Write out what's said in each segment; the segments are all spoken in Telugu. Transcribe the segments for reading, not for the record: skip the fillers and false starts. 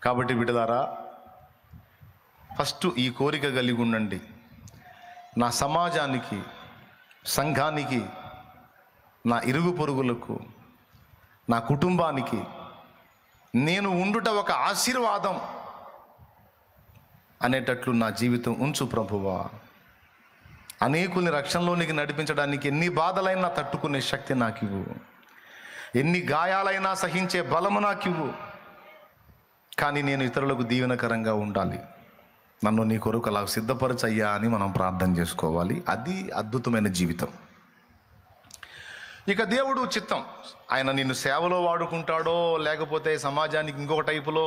కాబట్టి బిడ్డలారా, ఫస్ట్ ఈ కోరిక కలిగి ఉండండి. నా సమాజానికి, సంఘానికి, నా ఇరుగు పొరుగులకు, నా కుటుంబానికి నేను ఉండుట ఒక ఆశీర్వాదం అనేటట్లు నా జీవితం ఉంచు ప్రభువా. అనేకుల్ని రక్షణలోనికి నడిపించడానికి ఎన్ని బాధలైనా తట్టుకునే శక్తి నాకు ఇవ్వు, ఎన్ని గాయాలైనా సహించే బలము నాకు ఇవ్వు. కానీ నేను ఇతరులకు దీవెనకరంగా ఉండాలి. నన్ను నీ కొరకు అలా సిద్ధపరచయ్యా అని మనం ప్రార్థన చేసుకోవాలి. అది అద్భుతమైన జీవితం. ఇక దేవుడు చిత్తం, ఆయన నిన్ను సేవలో వాడుకుంటాడో లేకపోతే సమాజానికి ఇంకొక టైపులో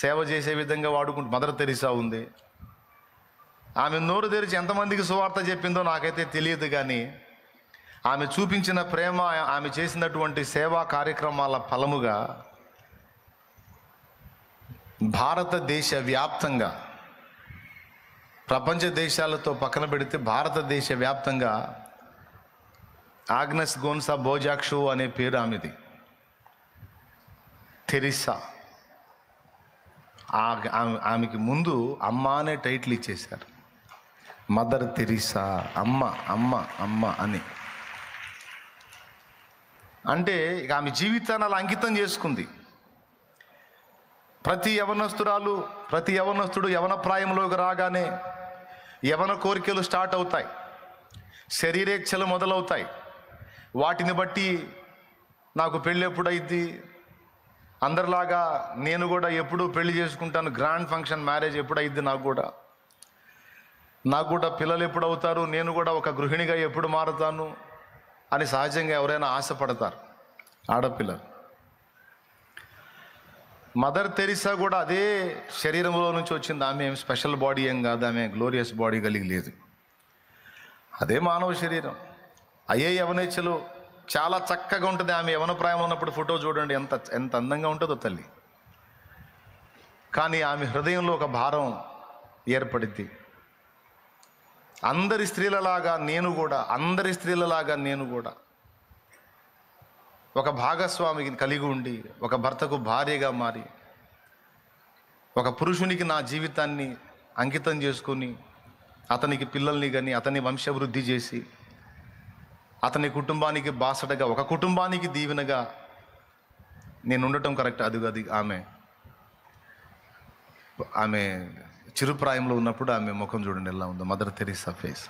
సేవ చేసే విధంగా మదర్ తెరీసా ఉంది. ఆమె నోరు తెరిచి ఎంతమందికి సువార్త చెప్పిందో నాకైతే తెలియదు, కానీ ఆమె చూపించిన ప్రేమ, ఆమె చేసినటువంటి సేవా కార్యక్రమాల ఫలముగా భారతదేశ వ్యాప్తంగా, ప్రపంచ దేశాలతో పక్కన పెడితే భారతదేశ వ్యాప్తంగా ఆగ్నెస్ గోన్సా బోజాక్షు అనే పేరు ఆమెది. తెరీసా, ఆమెకి ముందు అమ్మ అనే టైటిల్ ఇచ్చేశారు. మదర్ తెరీసా, అమ్మ అమ్మ అమ్మ అని. అంటే ఇక ఆమె జీవితాన్ని అలా అంకితం చేసుకుంది. ప్రతి యవనస్తుడు యవన ప్రాయంలోకి రాగానే యవన కోరికలు స్టార్ట్ అవుతాయి, శరీరేచ్ఛలు మొదలవుతాయి. వాటిని బట్టి నాకు పెళ్ళి ఎప్పుడైద్ది, అందరిలాగా నేను కూడా ఎప్పుడు పెళ్లి చేసుకుంటాను, గ్రాండ్ ఫంక్షన్ మ్యారేజ్ ఎప్పుడైద్ది, నాకు కూడా పిల్లలు ఎప్పుడు అవుతారు, నేను కూడా ఒక గృహిణిగా ఎప్పుడు మారుతాను అని సహజంగా ఎవరైనా ఆశపడతారు ఆడపిల్లలు. మదర్ తెరీసా కూడా అదే శరీరంలో నుంచి వచ్చింది. ఆమె ఏం స్పెషల్ బాడీ ఏం కాదు, ఆమె గ్లోరియస్ బాడీ కలిగి లేదు. అదే మానవ శరీరం, అయ్యే యవనేచ్ఛలు చాలా చక్కగా ఉంటుంది. ఆమె యవన ప్రాయంలో ఉన్నప్పుడు ఫోటో చూడండి, ఎంత అందంగా ఉంటుందో తల్లి. కానీ ఆమె హృదయంలో ఒక భారం ఏర్పడింది. అందరి స్త్రీలలాగా నేను కూడా ఒక భాగస్వామికి కలిగి ఉండి, ఒక భర్తకు భార్యగా మారి, ఒక పురుషునికి నా జీవితాన్ని అంకితం చేసుకొని, అతనికి పిల్లల్ని కానీ అతని వంశవృద్ధి చేసి, అతని కుటుంబానికి బాసటగా, ఒక కుటుంబానికి దీవెనగా నేను ఉండటం కరెక్ట్. అది ఆమె చిరుప్రాయంలో ఉన్నప్పుడు ఆమె ముఖం చూడండి ఎలా ఉందో, మదర్ తెరీసా ఫేస్.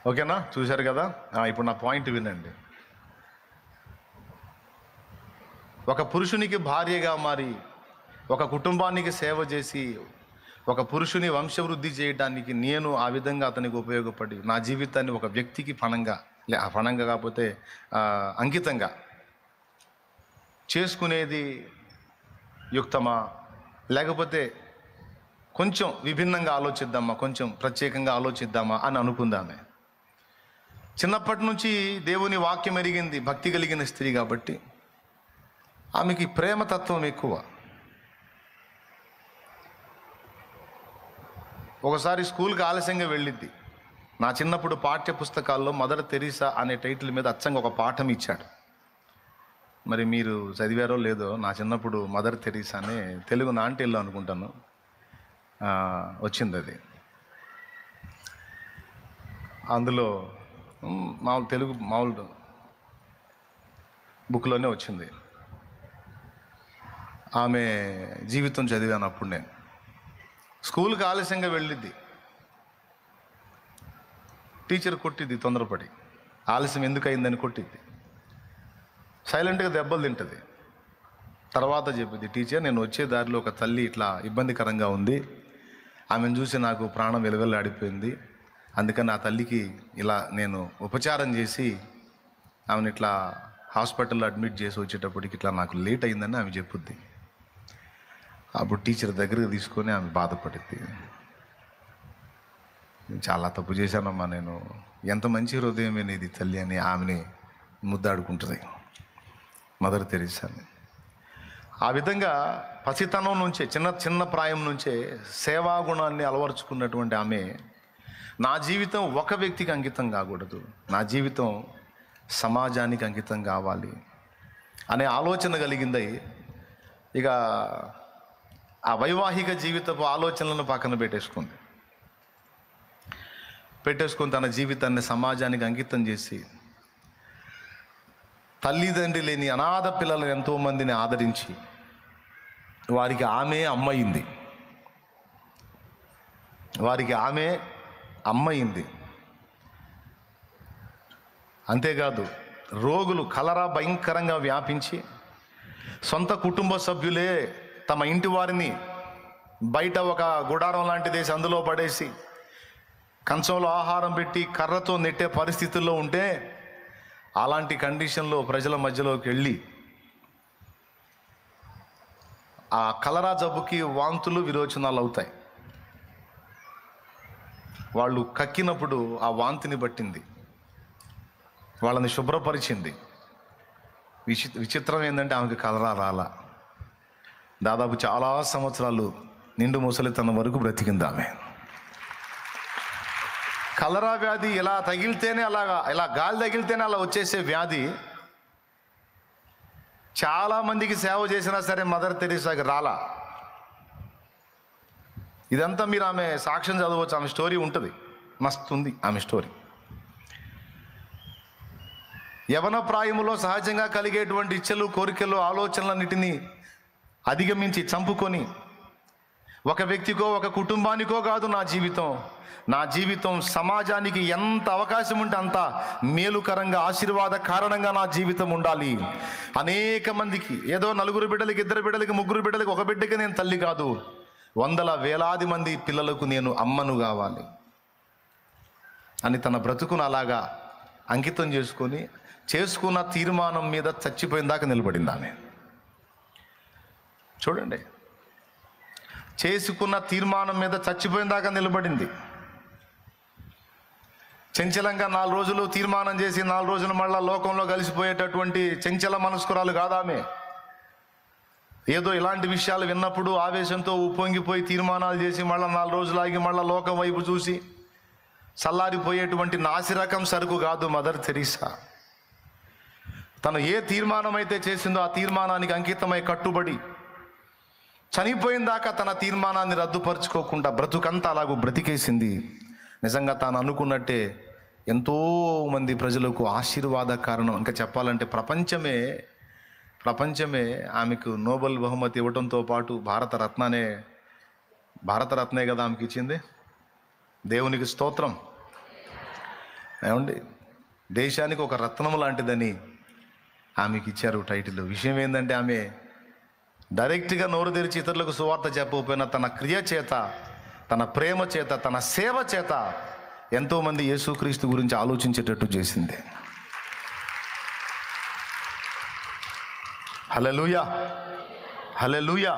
ఓకేనా, చూశారు కదా. ఇప్పుడు నా పాయింట్ వినండి. ఒక పురుషునికి భార్యగా మారి, ఒక కుటుంబానికి సేవ చేసి, ఒక పురుషుని వంశవృద్ధి చేయడానికి నేను ఆ విధంగా అతనికి ఉపయోగపడి, నా జీవితాన్ని ఒక వ్యక్తికి ఫణంగా కాకపోతే అంకితంగా చేసుకునేది యుక్తమా, లేకపోతే కొంచెం విభిన్నంగా ఆలోచిద్దామా, కొంచెం ప్రత్యేకంగా ఆలోచిద్దామా అని అనుకుందామే. చిన్నప్పటి నుంచి దేవుని వాక్యం ఎరిగింది, భక్తి కలిగిన స్త్రీ కాబట్టి ఆమెకి ప్రేమతత్వం ఎక్కువ. ఒకసారి స్కూల్కి ఆలస్యంగా వెళ్ళిద్ది. నా చిన్నప్పుడు పాఠ్య పుస్తకాల్లో మదర్ తెరీసా అనే టైటిల్ మీద అచ్చంగా ఒక పాఠం ఇచ్చాడు. మరి మీరు చదివారో లేదో, నా చిన్నప్పుడు మదర్ తెరీసా అనే తెలుగు నాంటిల్లో అనుకుంటాను వచ్చింది. అది అందులో మామూలు బుక్లోనే వచ్చింది. ఆమె జీవితం చదివాను అప్పుడు. నేను స్కూల్కి ఆలస్యంగా వెళ్ళిద్ది. టీచర్ కొట్టిద్ది, తొందరపడి ఆలస్యం ఎందుకు అయిందని కొట్టిద్ది. సైలెంట్గా దెబ్బలు తింటుంది. తర్వాత చెప్పింది, టీచర్ నేను వచ్చే దారిలో ఒక తల్లి ఇట్లా ఇబ్బందికరంగా ఉంది, ఆమెను చూసి నాకు ప్రాణం వెలువెల్లాడిపోయింది, అందుకని ఆ తల్లికి ఇలా నేను ఉపచారం చేసి ఆమెను ఇట్లా హాస్పిటల్లో అడ్మిట్ చేసి వచ్చేటప్పటికి ఇట్లా నాకు లేట్ అయిందని ఆమె చెప్పుద్ది. అప్పుడు టీచర్ దగ్గరకు తీసుకొని ఆమె బాధపడింది. చాలా తప్పు చేశానమ్మా నేను, ఎంత మంచి హృదయమే నీది తల్లి అని ఆమెని ముద్దాడుకుంటుంది మదర్ తెరీసాని. ఆ విధంగా పసితనం నుంచే, చిన్న ప్రాయం నుంచే సేవా గుణాన్ని అలవరుచుకున్నటువంటి ఆమె, నా జీవితం ఒక వ్యక్తికి అంకితం కాకూడదు, నా జీవితం సమాజానికి అంకితం కావాలి, అనే ఆలోచన కలిగింది. ఇక ఆ వైవాహిక జీవితపు ఆలోచనలను పక్కన పెట్టేసుకొని తన జీవితాన్ని సమాజానికి అంకితం చేసి తల్లిదండ్రి లేని అనాథ పిల్లలను ఎంతోమందిని ఆదరించి వారికి ఆమె అమ్మయింది. అంతేకాదు, రోగులు కలరా భయంకరంగా వ్యాపించి సొంత కుటుంబ సభ్యులే తమ ఇంటి వారిని బయట ఒక గుడారం లాంటిదేసి అందులో పడేసి కంచంలో ఆహారం పెట్టి కర్రతో నెట్టే పరిస్థితుల్లో ఉంటే, అలాంటి కండిషన్లో ప్రజల మధ్యలోకి వెళ్ళి ఆ కలరా జబ్బుకి వాంతులు విరోచనాలు అవుతాయి. వాళ్ళు కక్కినప్పుడు ఆ వాంతిని బట్టింది, వాళ్ళని శుభ్రపరిచింది. విచిత్రం ఏంటంటే ఆమెకి కలరా రాలా. దాదాపు చాలా సంవత్సరాలు నిండు ముసలితనం వరకు బ్రతికింది ఆమె. కలరా వ్యాధి ఇలా తగిలితేనే ఇలా గాలి తగిలితేనే అలా వచ్చేసే వ్యాధి చాలామందికి సేవ చేసినా సరే మదర్ తెరీసాకి రాలా. ఇదంతా మీరు ఆమె సాక్ష్యం చదవచ్చు, ఆమె స్టోరీ ఉంటుంది, మస్తు ఉంది ఆమె స్టోరీ. యవన ప్రాయములో సహజంగా కలిగేటువంటి ఇచ్చలు, కోరికలు, ఆలోచనలన్నిటినీ అధిగమించి చంపుకొని ఒక వ్యక్తికో ఒక కుటుంబానికో కాదు నా జీవితం సమాజానికి ఎంత అవకాశం ఉంటే అంత మేలుకరంగా, ఆశీర్వాద కారణంగా నా జీవితం ఉండాలి. అనేక మందికి, ఏదో 4 బిడ్డలకి, 2 బిడ్డలకి, 3 బిడ్డలకి, ఒక బిడ్డకి నేను తల్లి కాదు, వందల వేలాది మంది పిల్లలకు నేను అమ్మను కావాలి అని తన బ్రతుకును అలాగా అంకితం చేసుకున్న తీర్మానం మీద చచ్చిపోయిన దాకా నిలబడింది ఆమె. చూడండి, చేసుకున్న తీర్మానం మీద చచ్చిపోయిన దాకా నిలబడింది. చంచలంగా 4 రోజులు తీర్మానం చేసి 4 రోజులు మళ్ళా లోకంలో కలిసిపోయేటటువంటి చంచల మనస్కురాలు కాదామె. ఏదో ఇలాంటి విషయాలు విన్నప్పుడు ఆవేశంతో ఉప్పొంగిపోయి తీర్మానాలు చేసి మళ్ళీ 4 రోజులు ఆగి మళ్ళీ లోకం వైపు చూసి చల్లారిపోయేటువంటి నాసిరకం సరుకు కాదు మదర్ తెరీసా. తను ఏ తీర్మానం అయితే చేసిందో ఆ తీర్మానానికి అంకితమై కట్టుబడి చనిపోయిన దాకా తన తీర్మానాన్ని రద్దుపరుచుకోకుండా బ్రతుకంతా అలాగూ బ్రతికేసింది. నిజంగా తాను అనుకున్నట్టే ఎంతో మంది ప్రజలకు ఆశీర్వాద కారణం. ఇంకా చెప్పాలంటే ప్రపంచమే ఆమెకు నోబెల్ బహుమతి ఇవ్వడంతో పాటు భారతరత్నే కదా ఆమెకి ఇచ్చింది. దేవునికి స్తోత్రం. ఏమండి, దేశానికి ఒక రత్నం లాంటిదని ఆమెకి ఇచ్చారు టైటిల్. విషయం ఏంటంటే ఆమె డైరెక్ట్గా నోరు తెరిచి ఇతరులకు సువార్త చెప్పకపోయినా తన క్రియ చేత, తన ప్రేమ చేత, తన సేవ చేత ఎంతోమంది యేసుక్రీస్తు గురించి ఆలోచించేటట్టు చేసింది. హల్లెలూయా, హల్లెలూయా.